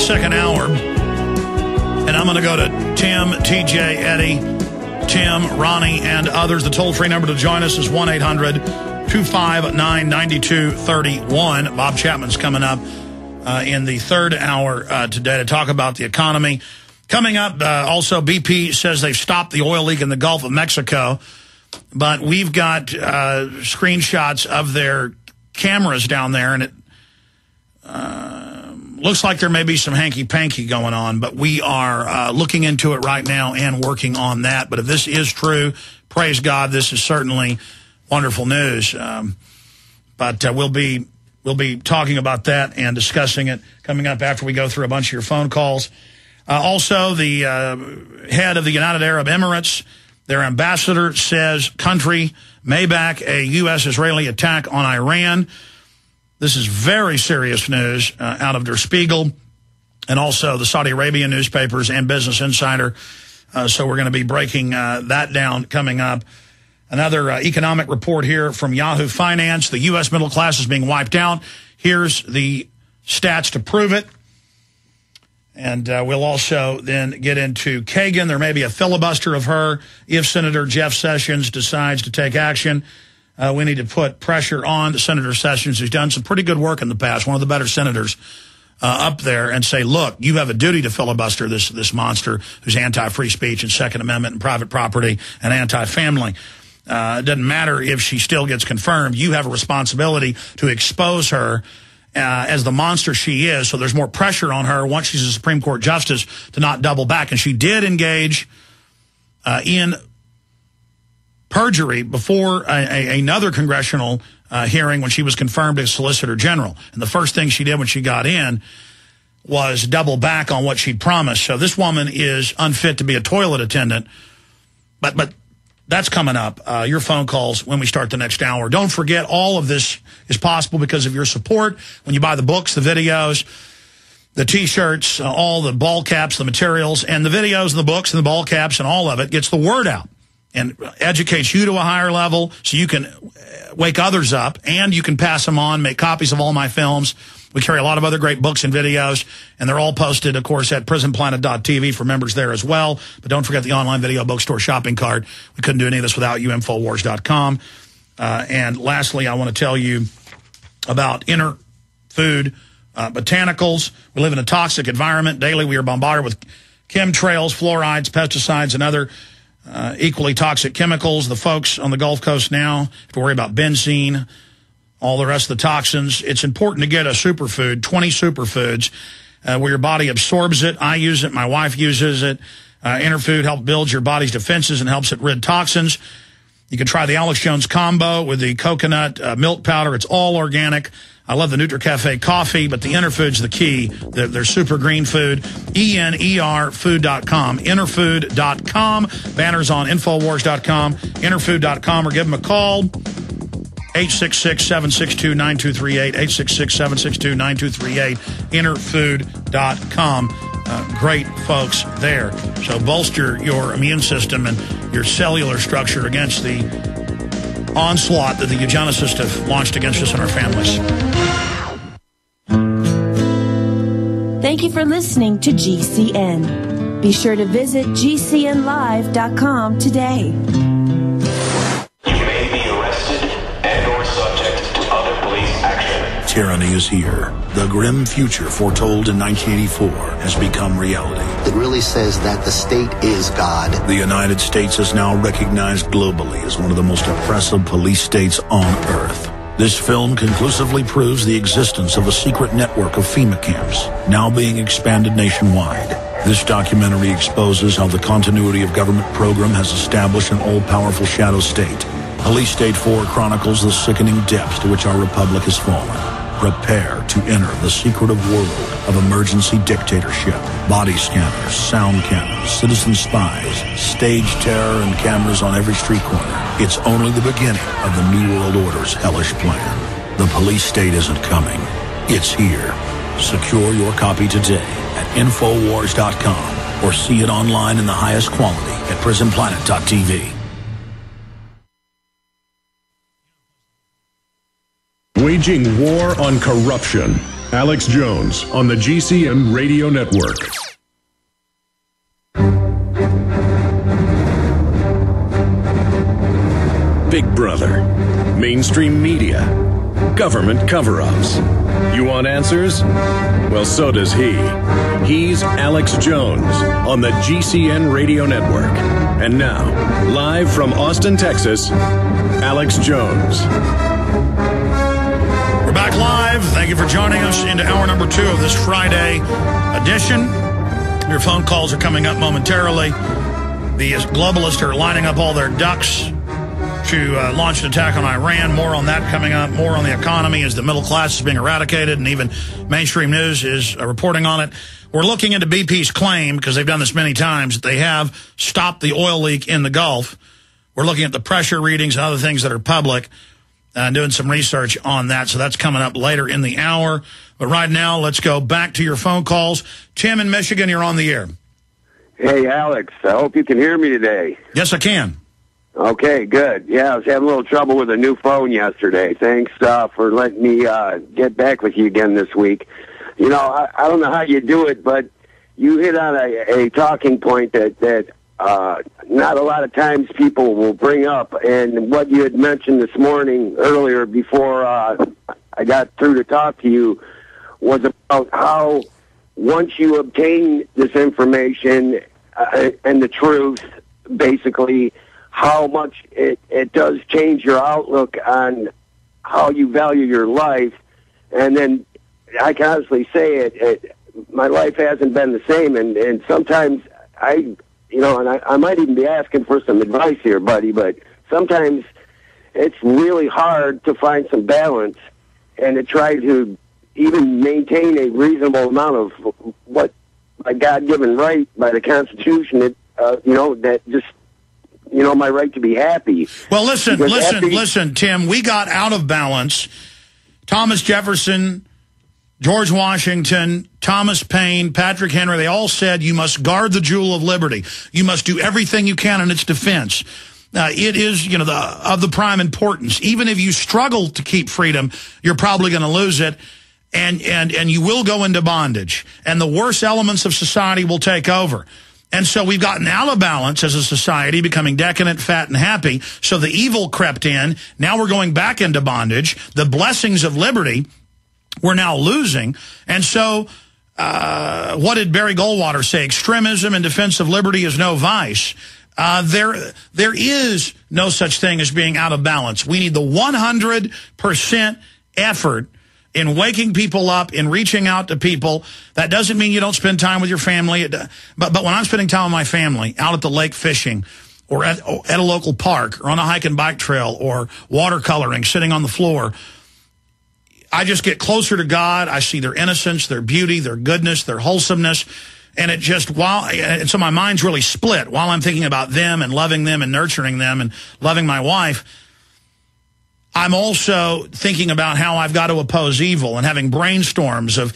second hour, and I'm going to go to Tim, TJ, Eddie, Tim, Ronnie, and others. The toll-free number to join us is 1-800-259-9231. Bob Chapman's coming up in the third hour today to talk about the economy. Coming up, also, BP says they've stopped the oil leak in the Gulf of Mexico, but we've got screenshots of their cameras down there, and it looks like there may be some hanky-panky going on, but we are looking into it right now and working on that. But if this is true, praise God, this is certainly wonderful news. But we'll be talking about that and discussing it coming up after we go through a bunch of your phone calls. Also, the head of the United Arab Emirates, their ambassador, says country may back a U.S.-Israeli attack on Iran. This is very serious news out of Der Spiegel and also the Saudi Arabian newspapers and Business Insider. So we're going to be breaking that down coming up. Another economic report here from Yahoo Finance. The U.S. middle class is being wiped out. Here's the stats to prove it. And we'll also then get into Kagan. There may be a filibuster of her if Senator Jeff Sessions decides to take action. We need to put pressure on Senator Sessions, who's done some pretty good work in the past, one of the better senators up there, and say, look, you have a duty to filibuster this monster who's anti-free speech and Second Amendment and private property and anti-family. It doesn't matter if she still gets confirmed. You have a responsibility to expose her as the monster she is, so there's more pressure on her once she's a Supreme Court justice to not double back. And she did engage in perjury before another congressional hearing when she was confirmed as Solicitor General. And the first thing she did when she got in was double back on what she'd promised. So this woman is unfit to be a toilet attendant. But that's coming up, your phone calls when we start the next hour. Don't forget, all of this is possible because of your support. When you buy the books, the videos, the T-shirts, all the ball caps, the materials, and the videos and the books and the ball caps and all of it gets the word out and educates you to a higher level so you can wake others up, and you can pass them on, make copies of all my films. We carry a lot of other great books and videos, and they're all posted, of course, at prisonplanet.tv for members there as well. But don't forget the online video bookstore shopping cart. We couldn't do any of this without you, Infowars.com. And lastly, I want to tell you about Inner Food Botanicals. We live in a toxic environment. Daily we are bombarded with chemtrails, fluorides, pesticides, and other equally toxic chemicals. The folks on the Gulf Coast now have to worry about benzene, all the rest of the toxins. It's important to get a superfood, 20 superfoods, where your body absorbs it. I use it. My wife uses it. Inner Food helps build your body's defenses and helps it rid toxins. You can try the Alex Jones combo with the coconut milk powder. It's all organic. I love the NutriCafe coffee, but the Inner Food's the key. They're super green food. ENERfood.com. Innerfood.com. Banners on Infowars.com. Innerfood.com, or give them a call. 866-762-9238. 866-762-9238. Innerfood.com. Great folks there. So bolster your immune system and your cellular structure against the onslaught that the eugenicists have launched against us and our families. Thank you for listening to GCN. Be sure to visit GCNlive.com today. Tyranny is here. The grim future foretold in 1984 has become reality. It really says that the state is God. The United States is now recognized globally as one of the most oppressive police states on Earth. This film conclusively proves the existence of a secret network of FEMA camps, now being expanded nationwide. This documentary exposes how the continuity of government program has established an all-powerful shadow state. Police State 4 chronicles the sickening depths to which our republic has fallen. Prepare to enter the secretive world of emergency dictatorship. Body scanners, sound cannons, citizen spies, stage terror, and cameras on every street corner. It's only the beginning of the New World Order's hellish plan. The police state isn't coming. It's here. Secure your copy today at Infowars.com or see it online in the highest quality at prisonplanet.tv. Waging war on corruption. Alex Jones on the GCN Radio Network. Big Brother, mainstream media, government cover-ups. You want answers? Well, so does he. He's Alex Jones on the GCN Radio Network. And now, live from Austin, Texas, Alex Jones. We're back live. Thank you for joining us into hour number 2 of this Friday edition. Your phone calls are coming up momentarily. The globalists are lining up all their ducks to launch an attack on Iran. More on that coming up. More on the economy as the middle class is being eradicated, and even mainstream news is reporting on it. We're looking into BP's claim, because they've done this many times, that they have stopped the oil leak in the Gulf. We're looking at the pressure readings and other things that are public, doing some research on that. So that's coming up later in the hour. But right now, let's go back to your phone calls. Tim in Michigan, you're on the air. Hey, Alex. I hope you can hear me today. Yes, I can. Okay, good. Yeah, I was having a little trouble with a new phone yesterday. Thanks for letting me get back with you again this week. You know, I don't know how you do it, but you hit on a talking point that not a lot of times people will bring up. And what you had mentioned this morning earlier before I got through to talk to you was about how once you obtain this information and the truth, basically, how much it does change your outlook on how you value your life. And then I can honestly say my life hasn't been the same. And sometimes I might even be asking for some advice here, buddy, but sometimes it's really hard to find some balance and to try to even maintain a reasonable amount of what my God-given right by the Constitution, that just, my right to be happy. Well, listen, Tim, we got out of balance. Thomas Jefferson, George Washington, Thomas Paine, Patrick Henry, they all said you must guard the jewel of liberty. You must do everything you can in its defense. It is, of the prime importance. Even if you struggle to keep freedom, you're probably going to lose it, and you will go into bondage. And the worst elements of society will take over. And so we've gotten out of balance as a society, becoming decadent, fat, and happy. So the evil crept in. Now we're going back into bondage. The blessings of liberty we're now losing. And so what did Barry Goldwater say? Extremism in defense of liberty is no vice. There is no such thing as being out of balance. We need the 100% effort in waking people up, in reaching out to people. That doesn't mean you don't spend time with your family. But when I'm spending time with my family, out at the lake fishing, or at a local park, or on a hike and bike trail, or watercoloring, sitting on the floor, I just get closer to God. I see their innocence, their beauty, their goodness, their wholesomeness. And and so my mind's really split while I'm thinking about them and loving them and nurturing them and loving my wife. I'm also thinking about how I've got to oppose evil and having brainstorms of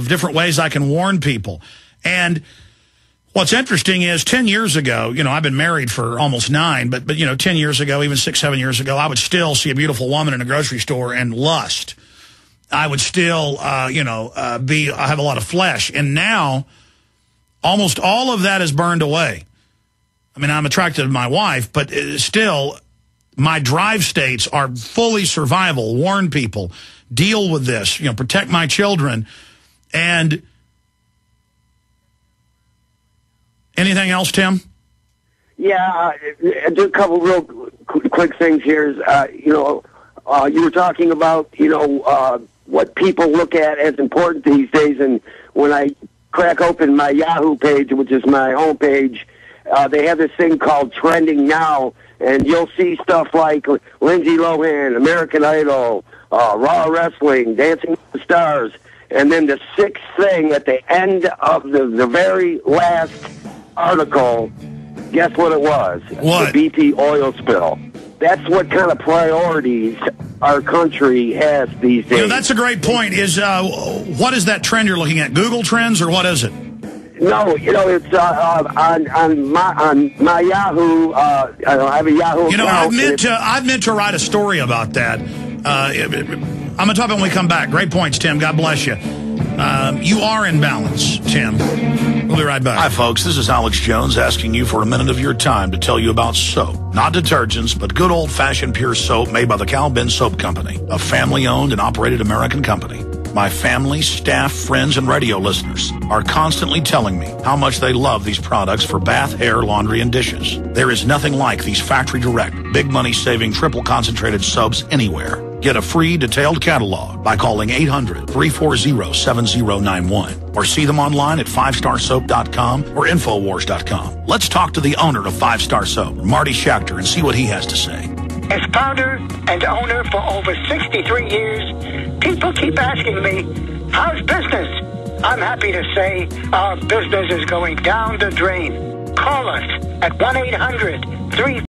different ways I can warn people. And what's interesting is 10 years ago, I've been married for almost 9, but 10 years ago, even 6, 7 years ago, I would still see a beautiful woman in a grocery store and lust. I would still, I have a lot of flesh. And now, almost all of that is burned away. I mean, I'm attracted to my wife, but still, my drive states are fully survival, warn people, deal with this, protect my children. And anything else, Tim? Yeah, just a couple real quick things here. You were talking about, what people look at as important these days. And when I crack open my Yahoo page, which is my homepage, they have this thing called Trending Now. And you'll see stuff like Lindsay Lohan, American Idol, Raw Wrestling, Dancing with the Stars. And then the sixth thing at the end of the very last article, guess what it was? What? The BP oil spill. That's what kind of priorities our country has these days. That's a great point. What is that trend you're looking at? Google Trends, or what is it? No, it's on my Yahoo. I have a Yahoo account. I've meant to write a story about that. I'm going to talk about it when we come back. Great points, Tim. God bless you. You are in balance, Tim. We'll be right back. Hi, folks. This is Alex Jones asking you for a minute of your time to tell you about soap. Not detergents, but good old-fashioned pure soap made by the Skull&Bones Soap Company, a family-owned and operated American company. My family, staff, friends, and radio listeners are constantly telling me how much they love these products for bath, hair, laundry, and dishes. There is nothing like these factory-direct, big money-saving, triple-concentrated soaps anywhere. Get a free detailed catalog by calling 800-340-7091 or see them online at 5starsoap.com or Infowars.com. Let's talk to the owner of 5 Star Soap, Marty Schachter, and see what he has to say. As founder and owner for over 63 years, people keep asking me, how's business? I'm happy to say our business is going down the drain. Call us at 1-800-3